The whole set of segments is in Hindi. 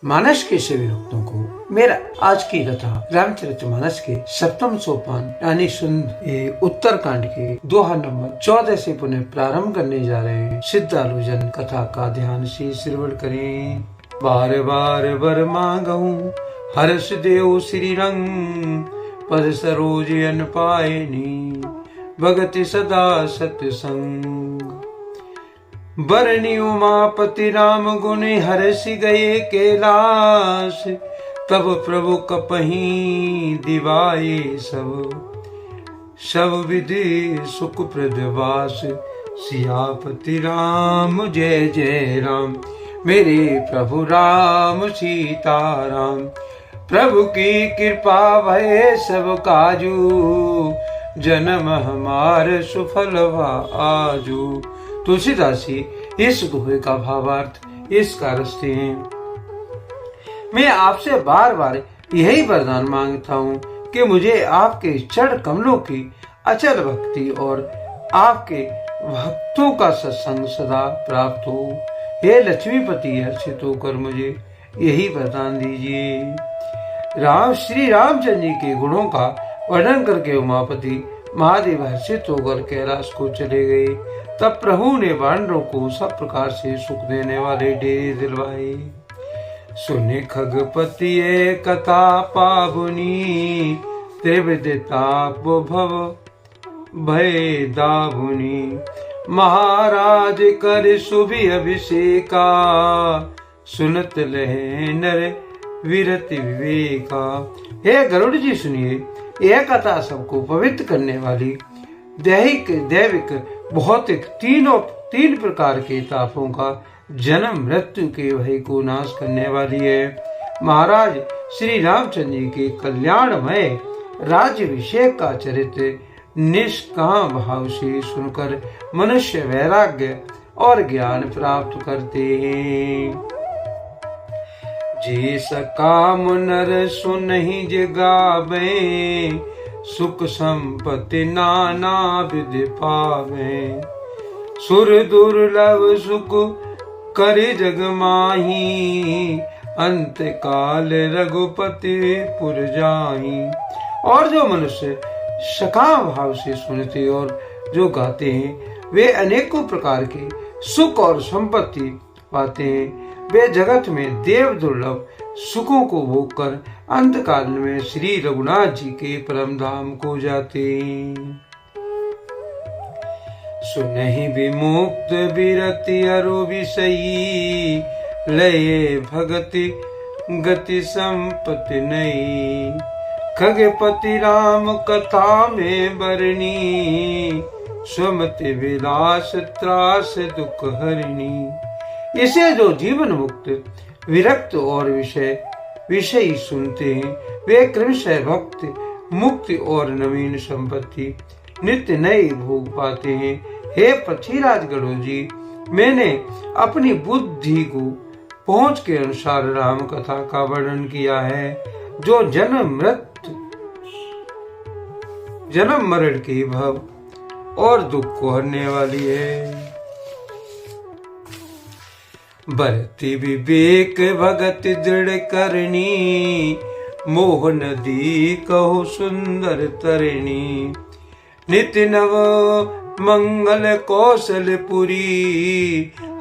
मानस के सभी भक्तों को मेरा आज की कथा रामचरितमानस के सप्तम सोपान यानी उत्तर कांड के दोहा नंबर 14 से पुनः प्रारंभ करने जा रहे हैं। सिद्धालुजन कथा का ध्यान से श्रवण करें। बार बार वर मांगहूँ हर्ष देव श्री रंग, पद सरोज अन पायनी भगति सदा सतसंग। बरनी उमापति राम गुण हर्षि गए कैलाश, तब प्रभु कपहि दिवाए सब विधि सुख प्रदवास। सियापति राम जय जय राम, मेरे प्रभु राम सीताराम। प्रभु की कृपा भय सब काजू, जन्म हमार सुफल आजू। तुलसीदास जी इस दोहे का भावार्थ इस कारस्ते हैं। मैं आपसे बार बार यही वरदान मांगता हूँ कि मुझे आपके चरण कमलों की अचल भक्ति और आपके भक्तों का सत्संग सदा प्राप्त हो। हे लक्ष्मीपति हर्षित होकर मुझे यही वरदान दीजिए। श्री रामचंद्र जी के गुणों का वर्णन करके उमापति महादेव हर्षित होकर कैलाश को चले गए। तब प्रभु ने वानरों को सब प्रकार से सुख देने वाले डेरे दिलवाए। सुने खगपति कथा पावनी, त्रिविदिताप भव भय दावुनी। महाराज कर शुभि अभिषेका, सुनत लहे नर विरति विवेका। हे गरुड़ जी सुनिए, यह कथा सबको पवित्र करने वाली दैविक भौतिक तीन प्रकार के तापों का जन्म मृत्यु के भय को नाश करने वाली है। महाराज श्री रामचंद्र जी के कल्याणमय राज्याभिषेक का चरित्र निष्काम भाव से सुनकर मनुष्य वैराग्य और ज्ञान प्राप्त करते हैं। जे सकाम नर सुनहि जगावे, सुख संपत्ति नाना विधि पावे। सुर दुर्लभ सुख कर जग माही, अंत काल रघुपति पुर जाही। और जो मनुष्य सकाम भाव से सुनते और जो गाते हैं, वे अनेकों प्रकार के सुख और संपत्ति पाते हैं। वे जगत में देव दुर्लभ सुखों को भोग कर अंत काल में श्री रघुनाथ जी के परम धाम को जाते। सुनहि विमुक्त विरति अरु विषयी, लये भगति गति संपत्ति नई। खगपति राम कथा में बरनी, सुमति विलास त्रास दुख हरिणी। इसे जो जीवन मुक्त विरक्त और विषयी सुनते हैं, वे क्रमशः भक्ति मुक्ति और नवीन संपत्ति नित्य नए भोग पाते हैं। हे पृथ्वीराज गरुड़ जी, मैंने अपनी बुद्धि को पहुंच के अनुसार राम कथा का वर्णन किया है, जो जन्म मरण के भव और दुख को हरने वाली है। बरति विवेक भगति दृढ़ करनी, मोह नदी कहो सुंदर तरिणी। नित्य नव मंगल कौशलपुरी,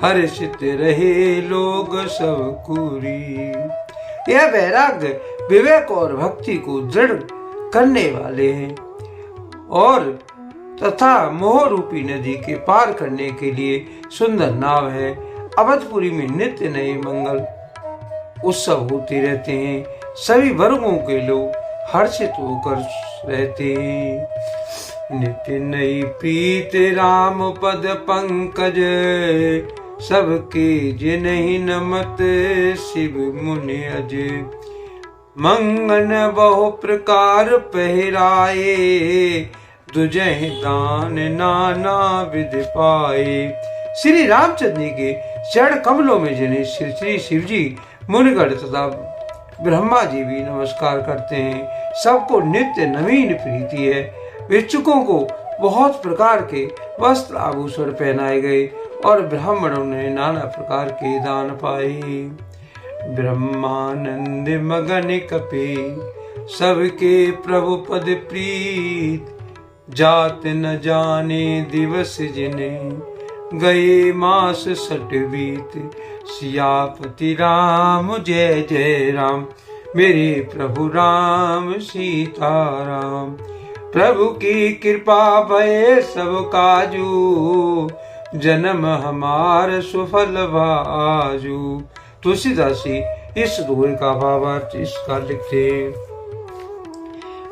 हर्षित रहे लोग सब कुरी। यह वैराग्य विवेक और भक्ति को दृढ़ करने वाले हैं और तथा मोह रूपी नदी के पार करने के लिए सुंदर नाव है। अवधपुरी में नित्य नए मंगल उत्सव होते रहते हैं। सभी वर्गों के लोग हर्षित होकर रहते हैं। नित्य नई प्रीत राम पद पंकज, सबके जिन्हि नमत शिव मुनि अज। मंगन बहु प्रकार पहराए, दुजहि दान नाना विधि पाए। श्री रामचंद्र जी के चरण कमलों में जिन्हें श्री शिव जी मुनिगण तथा ब्रह्मा जी भी नमस्कार करते हैं, सबको नित्य नवीन प्रीति है। भिक्षुकों को बहुत प्रकार के वस्त्र आभूषण पहनाए गए और ब्राह्मणों ने नाना प्रकार के दान पाए। ब्रह्मानंद मगन कपे, सबके प्रभु पद प्रीत, जात न जाने दिवस जिने, गए मास सट बीत। सियापति राम जय जय राम, मेरे प्रभु राम सीताराम। प्रभु की कृपा भय सब काजू, जन्म हमार सुफल बाजू। तुलसीदास जी इस दोहे का भावार्थ इसका लिखते हैं।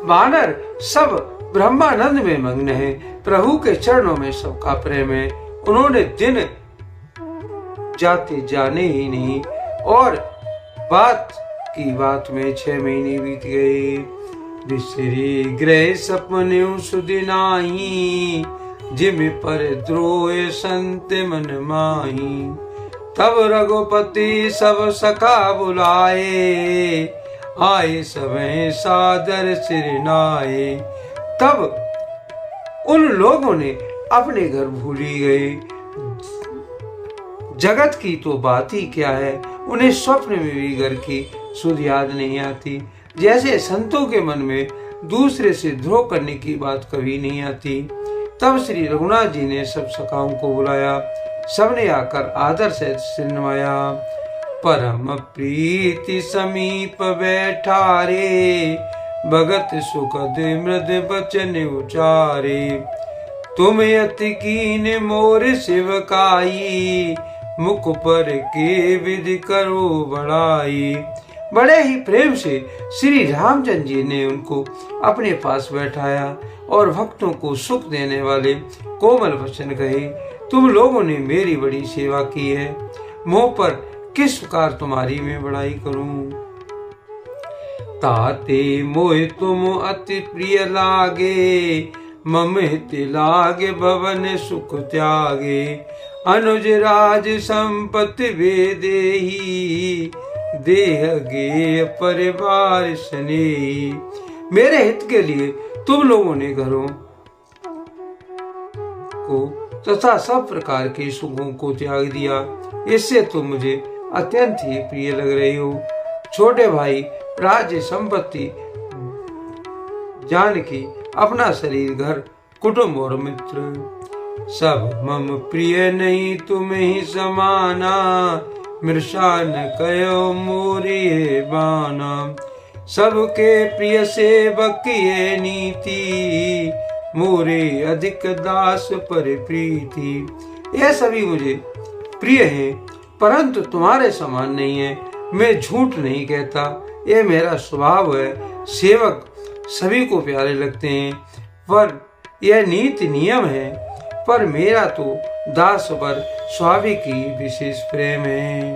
वानर सब ब्रह्मानंद में मग्न है, प्रभु के चरणों में सबका प्रेम है। उन्होंने दिन जाते जाने ही नहीं, और बात की बात में 6 महीने बीत गए। बिसरी गृह सपने सुदिनाही, जिम पर द्रोह संत मन माही। तब रघुपति सब सखा बुलाए, आए सभे सादर सिर नाए। तब उन लोगों ने अपने घर भूली गए, जगत की तो बात ही क्या है, उन्हें स्वप्न में भी घर की सुध याद नहीं आती। जैसे संतों के मन में दूसरे से द्रोह करने की बात कभी नहीं आती। तब श्री रघुनाथ जी ने सब सखाओं को बुलाया, सबने आकर आदर से सिर नवाया। परम प्रीति समीप बैठारे, भगत सुखद मृद बचन उचारे। तुम अति कीन मोर सेवकाई, मुख पर के विधि करो बड़ाई। बड़े ही प्रेम से श्री रामचंद्र जी ने उनको अपने पास बैठाया और भक्तों को सुख देने वाले कोमल वचन कहे। तुम लोगों ने मेरी बड़ी सेवा की है, मुंह पर किस प्रकार तुम्हारी मैं बड़ाई करूं। ताते मोह तुम अति प्रिय लागे, मम हित लागे भवन सुख त्यागे। अनुज राज संपत्ति वे देही, देह गे परिवार स्नेही। मेरे हित के लिए तुम लोगों ने घरों को तथा सब प्रकार के सुखों को त्याग दिया, इससे तुम मुझे अत्यंत ही प्रिय लग रही हो। छोटे भाई राज्य संपत्ति जानकी, अपना शरीर घर कुटुंब और मित्र सब मम प्रिय नहीं तुम ही समाना। मृषा न कयो मोरिये बाना, सबके प्रिय सेवक ये नीति। मोरे अधिक दास पर प्रीति। यह सभी मुझे प्रिय है, परंतु तुम्हारे समान नहीं है। मैं झूठ नहीं कहता, यह मेरा स्वभाव है। सेवक सभी को प्यारे लगते हैं, पर यह नीति नियम है। पर मेरा तो दास पर स्वाभाविक ही विशेष प्रेम है।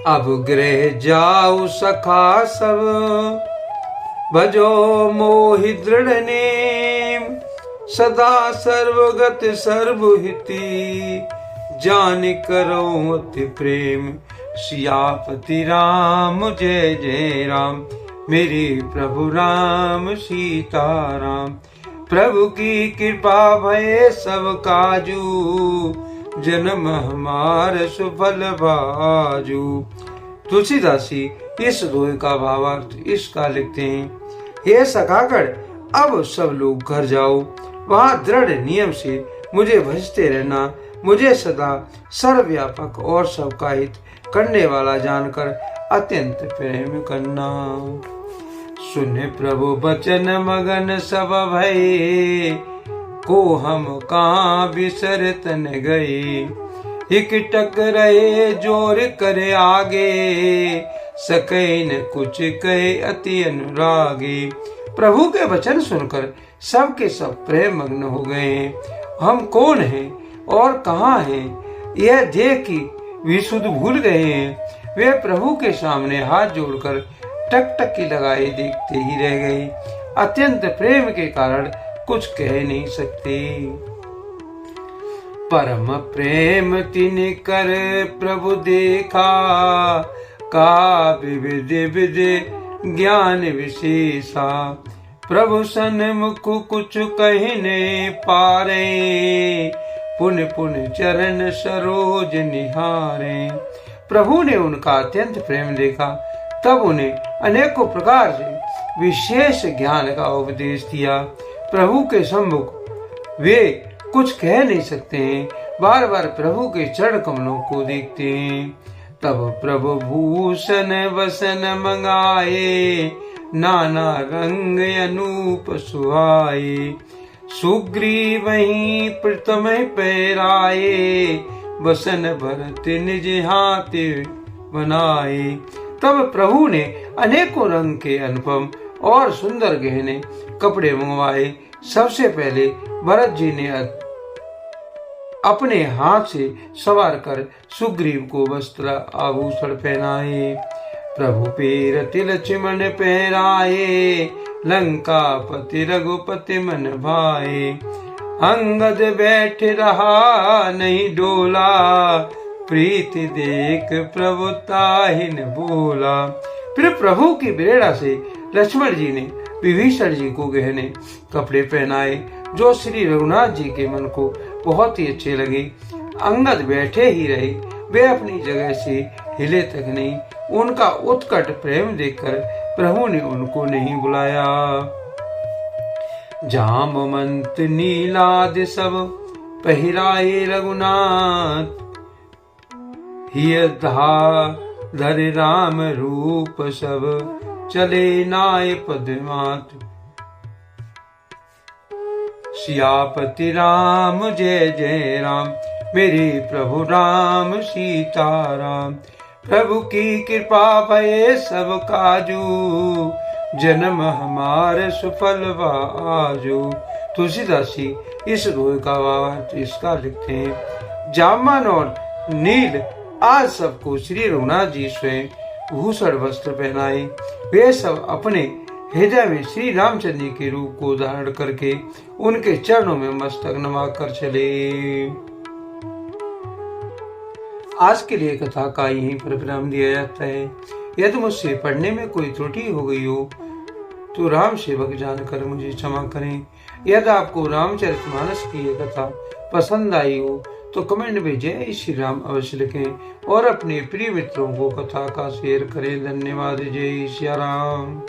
अब गृह जाओ सखा सब, भजो मोहि दृढ़ नेम। सदा सर्वगत सर्वहिति, जान करो अति प्रेम। सियापति राम जय जय राम, मेरे प्रभु राम सीताराम। प्रभु की कृपा भय सब काजू, जन्म हमार सुफल बाजू। तुलसीदास जी इस दोहे का भावार्थ इसका लिखते हैं। हे सखागण, अब सब लोग घर जाओ, वहां दृढ़ नियम से मुझे भजते रहना। मुझे सदा सर्वव्यापक और सबका हित करने वाला जानकर अत्यंत प्रेम करना। सुन प्रभु बचन मगन सब भये, को हम कहाँ बिसर तन गए। हिक टक रहे जोर करे आगे, सके न कुछ कहे अति अनुरागे। प्रभु के वचन सुनकर सबके सब प्रेम मग्न हो गए हैं। हम कौन हैं और कहाँ हैं, यह देख कि विशुद्ध भूल गए हैं। वे प्रभु के सामने हाथ जोड़कर टकटकी लगाए देखते ही रह गए। अत्यंत प्रेम के कारण कुछ कह नहीं सकते। परम प्रेम तिन कर प्रभु देखा, का विविध विध ज्ञान विशेषा। प्रभु सन्मुख कुछ कहने पारे, पुन पुन चरण सरोज निहारे। प्रभु ने उनका अत्यंत प्रेम देखा, तब उन्हें अनेकों प्रकार से विशेष ज्ञान का उपदेश दिया। प्रभु के सम्मुख वे कुछ कह नहीं सकते हैं, बार बार प्रभु के चरण कमलों को देखते हैं। तब प्रभु भूषण वसन मंगाए, नाना रंग अनूप सुहाए। सुग्रीव वहीं प्रथम पहराए, वसन भरत निज हाथ बनाए। तब प्रभु ने अनेकों रंग के अनुपम और सुंदर गहने कपड़े मंगवाए। सबसे पहले भरत जी ने अपने हाथ से सवार कर सुग्रीव को वस्त्र आभूषण पहनाए। प्रभु पेरति लक्ष्मण पहराए, लंका पति रघुपति मन भाए। अंगद बैठ रहा नहीं डोला, प्रीति देख प्रभु ताहि न बोला। फिर प्रभु की प्रेरणा से लक्ष्मण जी ने विभीषण जी को गहने कपड़े पहनाए, जो श्री रघुनाथ जी के मन को बहुत ही अच्छे लगे। अंगद बैठे ही रहे, वे अपनी जगह से हिले तक नहीं। उनका उत्कट प्रेम देखकर प्रभु ने उनको नहीं बुलाया। जामवंत नीलाद सब पहिराए रघुनाथ, हिय धर राम रूप सब चले नाय पद्मात। सियापति राम जय जय राम, मेरे प्रभु राम सीताराम। प्रभु की कृपा भये सब काजू, जन्म हमारे सुफल आजू। तुलसीदास जी इस दोहे का भावार्थ इसका लिखते हैं। जामन और नील आज सबको श्री रघुनाथ जी स्वयं भूषण वस्त्र पहनाए। वे सब अपने हृदय में श्री रामचंद्र जी के रूप को धारण करके उनके चरणों में मस्तक नमा कर चले। आज के लिए कथा का यहीं पर विराम दिया जाता है। यदि मुझसे पढ़ने में कोई त्रुटि हो गई हो तो राम सेवक जानकर मुझे क्षमा करें। यदि आपको रामचरितमानस की ये कथा पसंद आई हो तो कमेंट में जय श्री राम अवश्य लिखें और अपने प्रिय मित्रों को कथा का शेयर करें। धन्यवाद। जय श्री राम।